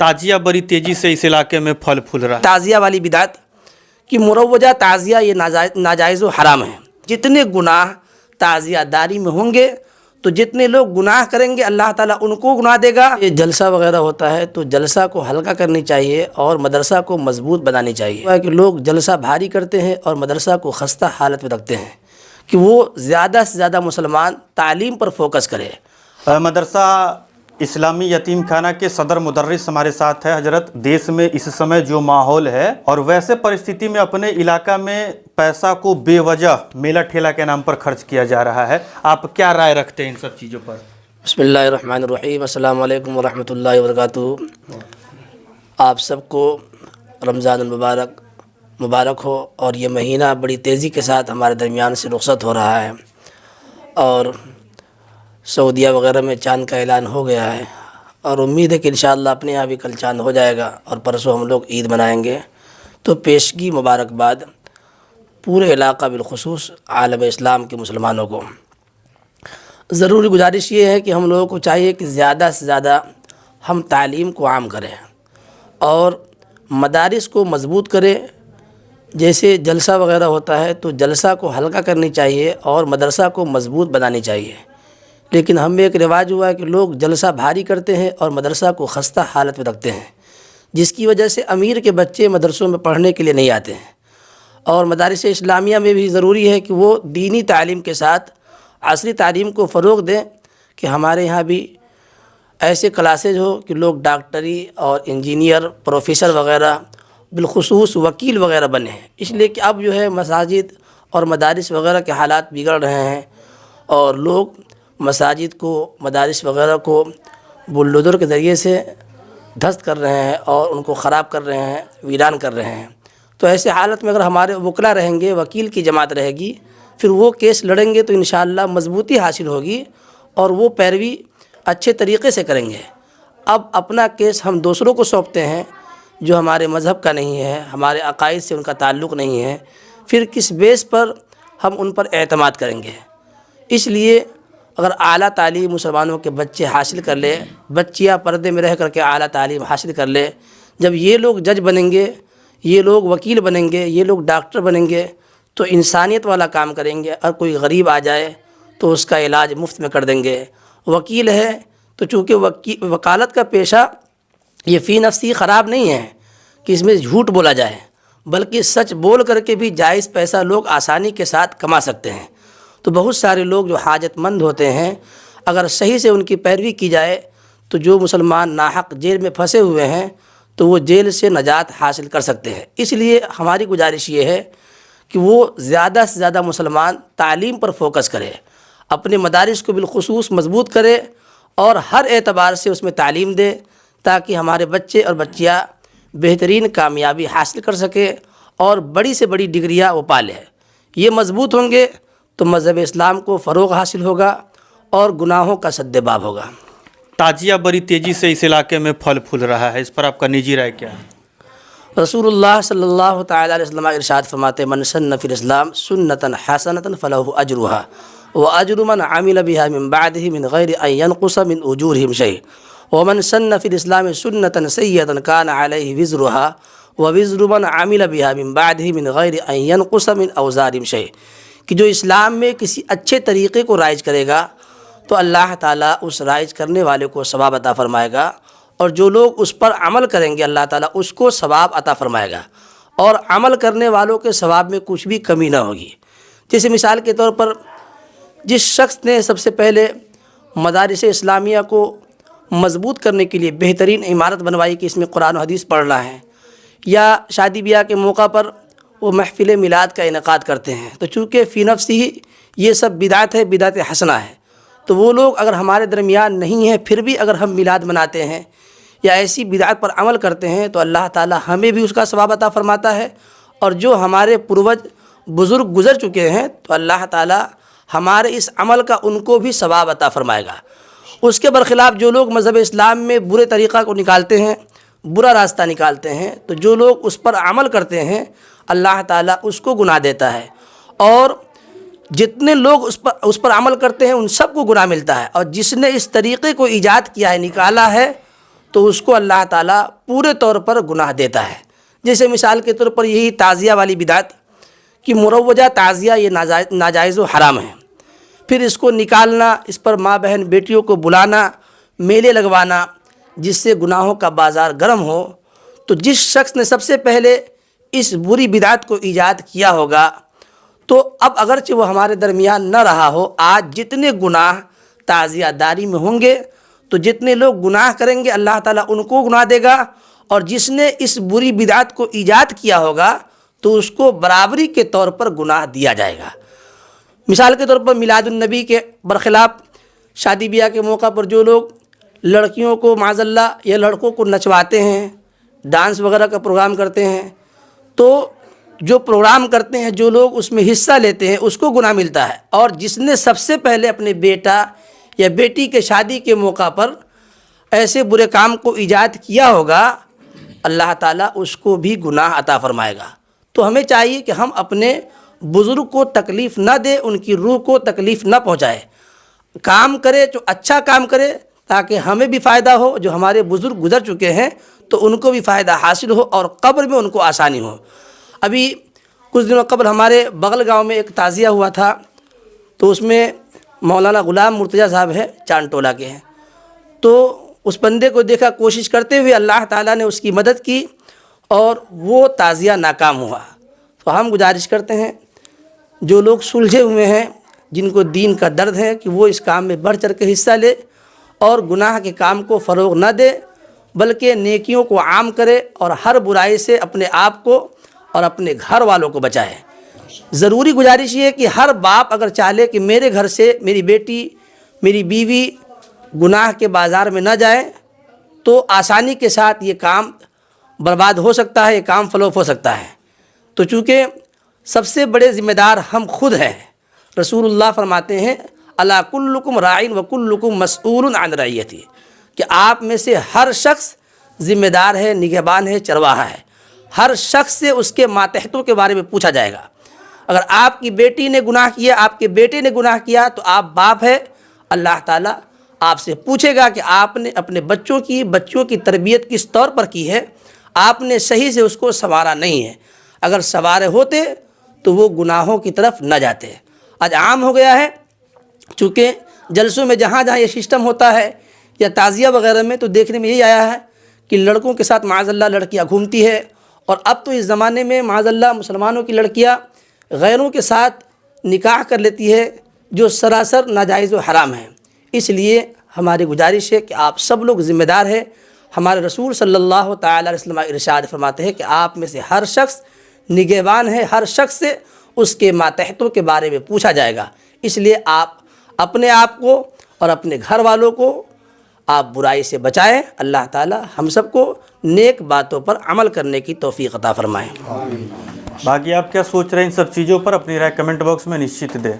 ताजिया बड़ी तेजी से इस इलाके में फल फूल रहा है। ताज़िया वाली बिदात कि मुरव्वजा ताज़िया ये नाजायज़ व हराम है। जितने गुनाह ताज़िया दारी में होंगे तो जितने लोग गुनाह करेंगे अल्लाह ताला उनको गुनाह देगा। ये जलसा वगैरह होता है तो जलसा को हल्का करनी चाहिए और मदरसा को मजबूत बनानी चाहिए कि लोग जलसा भारी करते हैं और मदरसा को खस्ता हालत में रखते हैं कि वो ज़्यादा से ज़्यादा मुसलमान तालीम पर फोकस करे। मदरसा इस्लामी यतीम खाना के सदर मुदर्रिस हमारे साथ है। हजरत, देश में इस समय जो माहौल है और वैसे परिस्थिति में अपने इलाका में पैसा को बेवजह मेला ठेला के नाम पर खर्च किया जा रहा है, आप क्या राय रखते हैं इन सब चीज़ों पर? बिस्मिल्लाहिर्रहमानिर्रहीम, अस्सलाम वालेकुम वरहमतुल्लाहि वबरकातुहू। आप सबको रमज़ान मुबारक हो और ये महीना बड़ी तेज़ी के साथ हमारे दरमियान से रुखसत हो रहा है और सऊदीया वगैरह में चाँद का ऐलान हो गया है और उम्मीद है कि इंशाअल्लाह अपने यहाँ भी कल चाँद हो जाएगा और परसों हम लोग ईद मनाएंगे। तो पेशगी मुबारकबाद पूरे इलाका बिलखुसूस आलम इस्लाम के मुसलमानों को। ज़रूरी गुजारिश ये है कि हम लोगों को चाहिए कि ज़्यादा से ज़्यादा हम तालीम को आम करें और मदारिस को मज़बूत करें। जैसे जलसा वगैरह होता है तो जलसा को हल्का करनी चाहिए और मदरसा को मज़बूत बनानी चाहिए। लेकिन हम में एक रिवाज हुआ है कि लोग जलसा भारी करते हैं और मदरसा को खस्ता हालत में रखते हैं, जिसकी वजह से अमीर के बच्चे मदरसों में पढ़ने के लिए नहीं आते हैं। और मदारिस इस्लामिया में भी ज़रूरी है कि वो दीनी तालीम के साथ असली तालीम को फ़रोग़ दें कि हमारे यहाँ भी ऐसे क्लासेज हो कि लोग डॉक्टरी और इंजीनियर, प्रोफेसर वगैरह, बिलखुसूस वकील वगैरह बने हैं। इसलिए कि अब जो है मसाजिद और मदारिस वगैरह के हालात बिगड़ रहे हैं और लोग मसाजिद को, मदारिस वगैरह को बुलडोज़र के ज़रिए से ध्वस्त कर रहे हैं और उनको ख़राब कर रहे हैं, वीरान कर रहे हैं। तो ऐसे हालत में अगर हमारे वकला रहेंगे, वकील की जमात रहेगी, फिर वो केस लड़ेंगे तो इंशाअल्लाह मजबूती हासिल होगी और वो पैरवी अच्छे तरीक़े से करेंगे। अब अपना केस हम दूसरों को सौंपते हैं जो हमारे मज़हब का नहीं है, हमारे अक़ाइद से उनका ताल्लुक़ नहीं है, फिर किस बेस पर हम उन पर एतमाद करेंगे? इसलिए अगर आला तालीम मुसलमानों के बच्चे हासिल कर ले, बच्चियाँ पर्दे में रह करके आला तालीम हासिल कर ले, जब ये लोग जज बनेंगे, ये लोग वकील बनेंगे, ये लोग डॉक्टर बनेंगे तो इंसानियत वाला काम करेंगे। और कोई गरीब आ जाए तो उसका इलाज मुफ्त में कर देंगे। वकील है तो चूँकि वकालत का पेशा ये फ़ी नफ्सी ख़राब नहीं है कि इसमें झूठ बोला जाए, बल्कि सच बोल करके भी जायज़ पैसा लोग आसानी के साथ कमा सकते हैं। तो बहुत सारे लोग जो हाजतमंद होते हैं, अगर सही से उनकी पैरवी की जाए तो जो मुसलमान नाहक जेल में फंसे हुए हैं तो वो जेल से नजात हासिल कर सकते हैं। इसलिए हमारी गुजारिश ये है कि वो ज़्यादा से ज़्यादा मुसलमान तालीम पर फोकस करे, अपने मदारिस को बिलखुसूस मज़बूत करे और हर एतबार से उसमें तालीम दे ताकि हमारे बच्चे और बच्चियाँ बेहतरीन कामयाबी हासिल कर सके और बड़ी से बड़ी डिग्रियाँ वो पा लें। ये मज़बूत होंगे तो मज़हब इस्लाम को फ़रोग़ हासिल होगा और गुनाहों का सद्देबाब होगा। ताजिया बड़ी तेज़ी से इस इलाके में फल फूल रहा है, इस पर आपका निजी राय क्या है? रसूलुल्लाह सल्लल्लाहु तआला अलैहि वसल्लम इरशाद फरमाते मन सन्न फिल इस्लाम सुन्नतन हसनतन फलहु अजरुहा व अजरु मन अमिल बिहा मिन बादिही मिन गैरि अन यनकुस मिन उजूरिहिम शै व मन सन्न फिल इस्लाम सुन्नतन सय्यतन कान अलैहि विज़रुहा व विज़रु मन अमिल बिहा मिन बादिही मिन गैरि अन यनकुस मिन औज़ारिहिम शै। कि जो इस्लाम में किसी अच्छे तरीक़े को राइज करेगा तो अल्लाह ताला उस राइज करने वाले को सवाब अता फ़रमाएगा और जो लोग उस पर अमल करेंगे अल्लाह ताला उसको सवाब अता फ़रमाएगा और अमल करने वालों के सवाब में कुछ भी कमी ना होगी। जैसे मिसाल के तौर पर जिस शख्स ने सबसे पहले मदारिस इस्लामिया को मज़बूत करने के लिए बेहतरीन इमारत बनवाई कि इसमें कुरान और हदीस पढ़ना है, या शादी ब्याह के मौका पर वो महफ़िल मिलाद का इनेकाद करते हैं, तो चूँकि फ़ी नफ्सी ही ये सब बिदात है, बिदात हसना है, तो वो लोग अगर हमारे दरमियान नहीं हैं फिर भी अगर हम मिलाद मनाते हैं या ऐसी बिदात पर अमल करते हैं तो अल्लाह ताला हमें भी उसका सवाब अता फ़रमाता है। और जो हमारे पूर्वज बुज़ुर्ग गुज़र चुके हैं तो अल्लाह ताला हमारे इस अमल का उनको भी सवाब अता फ़रमाएगा। उसके बरख़िलाफ़ जो लोग मज़हब इस्लाम में बुरे तरीक़ा को निकालते हैं, बुरा रास्ता निकालते हैं, तो जो लोग उस पर अमल करते हैं अल्लाह ताला उसको गुनाह देता है और जितने लोग उस पर अमल करते हैं उन सब को गुनाह मिलता है। और जिसने इस तरीक़े को ईजाद किया है, निकाला है, تو اس کو اللہ تعالیٰ پورے طور پر گناہ دیتا ہے۔ جیسے مثال کے طور پر یہی تعزیہ والی بدعت کہ مروجہ تعزیہ یہ ناجائز و حرام ہے، پھر اس کو نکالنا، اس پر ماں بہن بیٹیوں کو بلانا، میلے لگوانا جس سے گناہوں کا بازار گرم ہو، تو جس شخص نے سب سے پہلے اس بری بدعت کو ایجاد کیا ہوگا تو اب اگرچہ وہ ہمارے درمیان نہ رہا ہو، آج جتنے گناہ تعزیہ داری میں ہوں گے تو جتنے لوگ گناہ کریں گے اللہ تعالیٰ ان کو گناہ دے گا، اور جس نے اس بری بدعت کو ایجاد کیا ہوگا تو اس کو برابری کے طور پر گناہ دیا جائے گا۔ مثال کے طور پر میلاد النبی کے برخلاف شادی بیاہ کے موقع پر جو لوگ لڑکیوں کو معاذ اللہ یا لڑکوں کو نچواتے ہیں، ڈانس وغیرہ کا پروگرام کرتے ہیں، تو جو پروگرام کرتے ہیں جو لوگ اس میں حصہ لیتے ہیں اس کو گناہ ملتا ہے، اور جس نے سب سے پہلے اپنے بیٹا یا بیٹی کے شادی کے موقع پر ایسے برے کام کو ایجاد کیا ہوگا اللہ تعالیٰ اس کو بھی گناہ عطا فرمائے گا۔ تو ہمیں چاہیے کہ ہم اپنے بزرگ کو تکلیف نہ دے، ان کی روح کو تکلیف نہ پہنچائے، کام کرے جو اچھا کام کرے تاکہ ہمیں بھی فائدہ ہو، جو ہمارے بزرگ گزر چکے ہیں تو ان کو بھی فائدہ حاصل ہو اور قبر میں ان کو آسانی ہو۔ ابھی کچھ دنوں قبل ہمارے بغل گاؤں میں ایک تعزیہ ہوا تھا، تو اس میں مولانا غلام مرتضیٰ صاحب ہے، چاند ٹولہ کے ہیں، تو اس بندے کو دیکھا کوشش کرتے ہوئے، اللہ تعالیٰ نے اس کی مدد کی اور وہ تعزیہ ناکام ہوا۔ تو ہم گزارش کرتے ہیں جو لوگ سلجھے ہوئے ہیں، جن کو دین کا درد ہے، کہ وہ اس کام میں بڑھ چڑھ کے حصہ لے اور گناہ کے کام کو فروغ نہ دے، بلکہ نیکیوں کو عام کرے اور ہر برائی سے اپنے آپ کو اور اپنے گھر والوں کو بچائے۔ ضروری گزارش یہ ہے کہ ہر باپ اگر چاہے کہ میرے گھر سے میری بیٹی میری بیوی گناہ کے بازار میں نہ جائے تو آسانی کے ساتھ یہ کام برباد ہو سکتا ہے، یہ کام فلوپ ہو سکتا ہے۔ تو چونکہ سب سے بڑے ذمہ دار ہم خود ہیں، رسول اللہ فرماتے ہیں الا کلکم راعٍ وکلکم مسئول عن رعیتہ، کہ آپ میں سے ہر شخص ذمہ دار ہے، نگہبان ہے، چرواہا ہے، ہر شخص سے اس کے ماتحتوں کے بارے میں پوچھا جائے گا۔ اگر آپ کی بیٹی نے گناہ کیا، آپ کے بیٹے نے گناہ کیا تو آپ باپ ہے، اللہ تعالیٰ آپ سے پوچھے گا کہ آپ نے اپنے بچوں کی تربیت کس طور پر کی ہے، آپ نے صحیح سے اس کو سنوارا نہیں ہے۔ اگر سنوارے ہوتے تو وہ گناہوں کی طرف نہ جاتے۔ آج عام ہو گیا ہے، چونکہ جلسوں میں جہاں جہاں یہ سسٹم ہوتا ہے یا تعزیہ وغیرہ میں، تو دیکھنے میں یہی آیا ہے کہ لڑکوں کے ساتھ معاذ اللہ لڑکیاں گھومتی ہے، اور اب تو اس زمانے میں معاذ اللہ مسلمانوں کی لڑکیاں غیروں کے ساتھ نکاح کر لیتی ہے جو سراسر ناجائز و حرام ہے۔ اس لیے ہماری گزارش ہے کہ آپ سب لوگ ذمہ دار ہیں۔ ہمارے رسول صلی اللہ تعالیٰ علیہ وسلم ارشاد فرماتے ہیں کہ آپ میں سے ہر شخص نگہبان ہے، ہر شخص سے اس کے ماتحتوں کے بارے میں پوچھا جائے گا۔ اس لیے آپ اپنے آپ کو اور اپنے گھر والوں کو آپ برائی سے بچائیں۔ اللہ تعالی ہم سب کو نیک باتوں پر عمل کرنے کی توفیق عطا فرمائیں۔ باقی آپ کیا سوچ رہے ہیں ان سب چیزوں پر، اپنی رائے کمنٹ باکس میں نشچت دیں۔